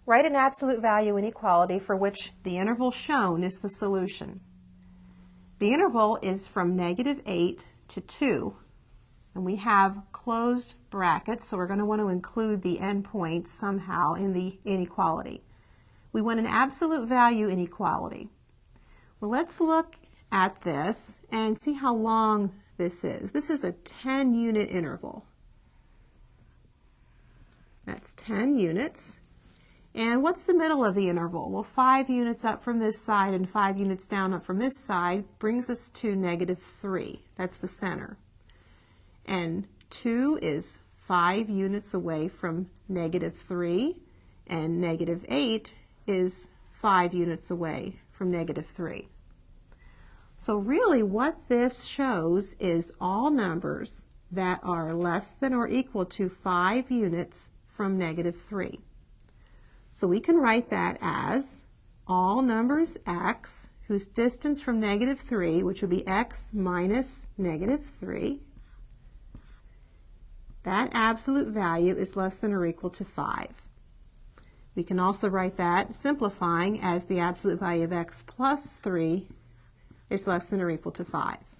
Write an absolute value inequality for which the interval shown is the solution. The interval is from -8 to 2, and we have closed brackets, so we're going to want to include the endpoints somehow in the inequality. We want an absolute value inequality. Well, let's look at this and see how long this is. This is a 10-unit interval. That's 10 units. And what's the middle of the interval? Well, 5 units up from this side and 5 units down up from this side brings us to -3. That's the center. And 2 is 5 units away from -3, and -8 is 5 units away from -3. So really what this shows is all numbers that are less than or equal to 5 units from -3. So we can write that as all numbers x whose distance from -3, which would be x minus -3, that absolute value is less than or equal to 5. We can also write that, simplifying, as the absolute value of x plus 3 is less than or equal to 5.